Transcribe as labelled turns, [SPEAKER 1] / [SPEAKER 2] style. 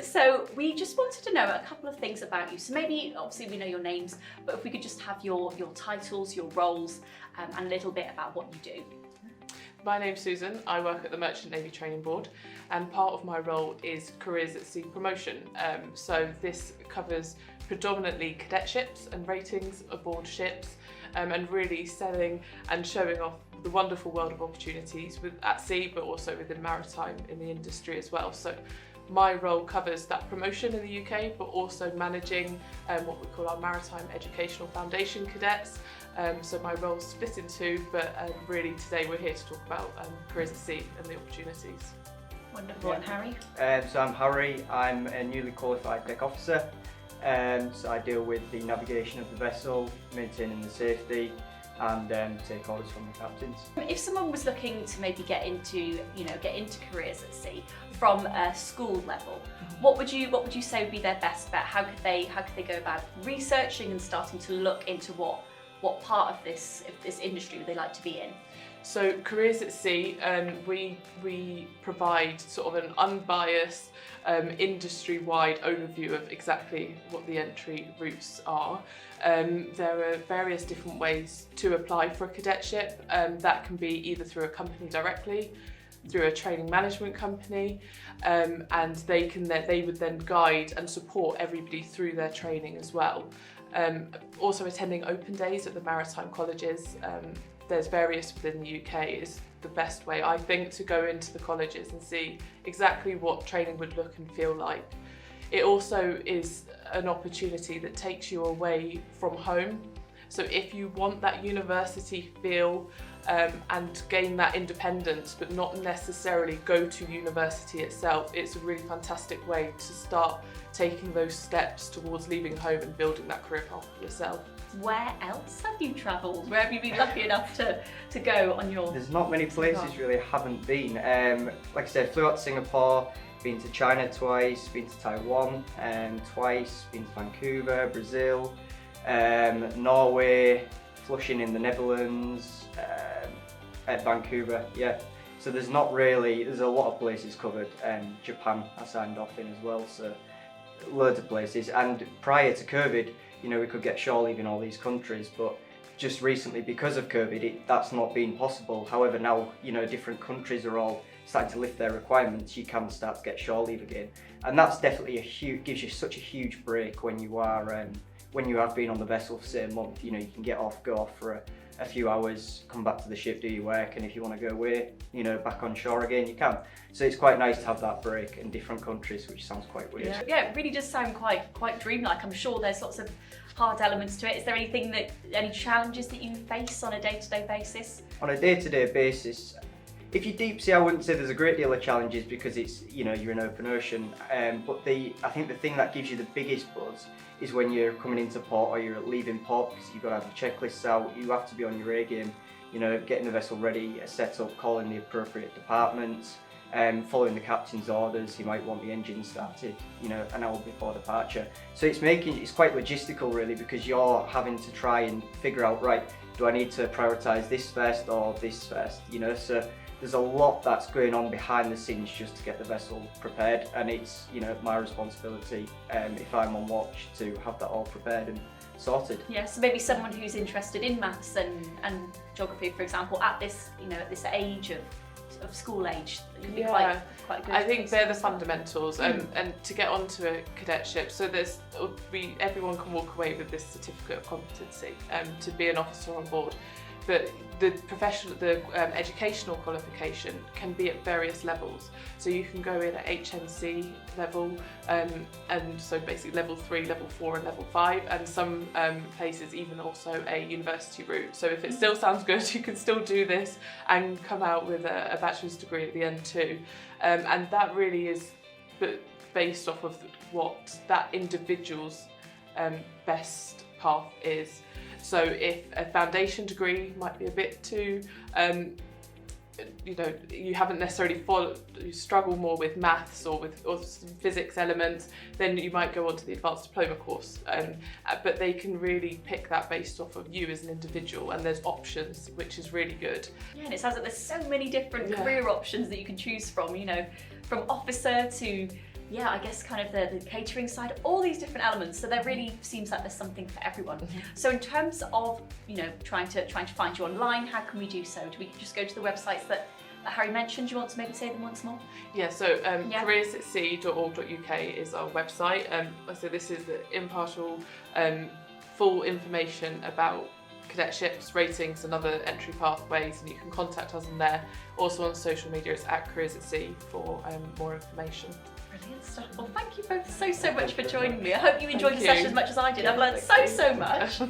[SPEAKER 1] So we just wanted to know a couple of things about you. So maybe, obviously we know your names, but if we could just have your titles, your roles, and a little bit about what you do.
[SPEAKER 2] My name's Susan, I work at the Merchant Navy Training Board, and part of my role is Careers at Sea promotion. So this covers predominantly cadetships and ratings aboard ships, and really selling and showing off the wonderful world of opportunities at sea, but also within maritime in the industry as well. So my role covers that promotion in the UK, but also managing what we call our Maritime Educational Foundation cadets. So my role's split in two, but really today we're here to talk about Careers at Sea and the opportunities.
[SPEAKER 1] Wonderful. And Harry?
[SPEAKER 3] So I'm Harry, I'm a newly qualified deck officer. So I deal with the navigation of the vessel, maintaining the safety, and take orders from the captains.
[SPEAKER 1] If someone was looking to maybe get into careers at sea from a school level, what would you say would be their best bet? How could they go about researching and starting to look into what part of this industry would they like to be in?
[SPEAKER 2] So Careers at Sea, we provide sort of an unbiased, industry-wide overview of exactly what the entry routes are. There are various different ways to apply for a cadetship. That can be either through a company directly, through a training management company, and they would then guide and support everybody through their training as well. Also attending open days at the maritime colleges. There's various within the UK is the best way, I think, to go into the colleges and see exactly what training would look and feel like. It also is an opportunity that takes you away from home. So if you want that university feel and gain that independence, but not necessarily go to university itself, it's a really fantastic way to start taking those steps towards leaving home and building that career path for yourself.
[SPEAKER 1] Where else have you travelled? Where have you been lucky enough to go on your...
[SPEAKER 3] There's not many places really I haven't been. Like I said, flew out to Singapore, been to China twice, been to Taiwan twice, been to Vancouver, Brazil, Norway, Flushing in the Netherlands, at Vancouver, yeah. So there's a lot of places covered. Japan I signed off in as well, so loads of places. And prior to COVID, we could get shore leave in all these countries, but just recently because of COVID, that's not been possible. However, now, different countries are all starting to lift their requirements. You can start to get shore leave again. And that's definitely gives you such a huge break when you have been on the vessel for say a month. You can go off for a few hours, come back to the ship, do your work, and if you want to go away, back on shore again, you can. So it's quite nice to have that break in different countries, which sounds quite weird.
[SPEAKER 1] Yeah, it really does sound quite dreamlike. I'm sure there's lots of hard elements to it. Is there any challenges that you face on a day-to-day basis?
[SPEAKER 3] On a day-to-day basis, if you're deep sea, I wouldn't say there's a great deal of challenges because it's, you're in open ocean. But I think the thing that gives you the biggest buzz is when you're coming into port or you're leaving port, because you've got to have your checklists out. You have to be on your A game, getting the vessel ready, set up, calling the appropriate departments, following the captain's orders. He might want the engine started, an hour before departure. So it's quite logistical really, because you're having to try and figure out, right, do I need to prioritise this first or this first? So there's a lot that's going on behind the scenes just to get the vessel prepared, and it's my responsibility if I'm on watch to have that all prepared and sorted.
[SPEAKER 1] Yeah, so maybe someone who's interested in maths and geography, for example, at this at this age of school age, it can be quite good.
[SPEAKER 2] I think they're the fundamentals, and to get onto a cadetship, so everyone can walk away with this certificate of competency to be an officer on board. But the educational qualification can be at various levels. So you can go in at HNC level, and so basically level 3, level 4 and level 5, and some places even also a university route. So if it still sounds good, you can still do this and come out with a bachelor's degree at the end too. And that really is based off of what that individual's best path is. So if a foundation degree might be a bit too, you haven't necessarily you struggle more with maths or some physics elements, then you might go on to the advanced diploma course. But they can really pick that based off of you as an individual, and there's options, which is really good.
[SPEAKER 1] Yeah, and it sounds like there's so many different career options that you can choose from, from officer to yeah, I guess kind of the catering side, all these different elements. So there really seems like there's something for everyone. So in terms of, you know, trying to find you online, how can we do so? Do we just go to the websites that Harry mentioned? Do you want to maybe say them once more?
[SPEAKER 2] Yeah, so careersatSea.org.uk is our website. So this is the impartial, full information about cadetships, ratings and other entry pathways, and you can contact us on there. Also on social media, it's @careersatSea for more information.
[SPEAKER 1] Brilliant stuff. Well, thank you both so much for joining me. I hope you enjoyed
[SPEAKER 2] Thank
[SPEAKER 1] the session
[SPEAKER 2] you.
[SPEAKER 1] as much as I did.
[SPEAKER 3] Yeah,
[SPEAKER 1] I've learned
[SPEAKER 3] thank
[SPEAKER 1] so
[SPEAKER 3] you.
[SPEAKER 1] much.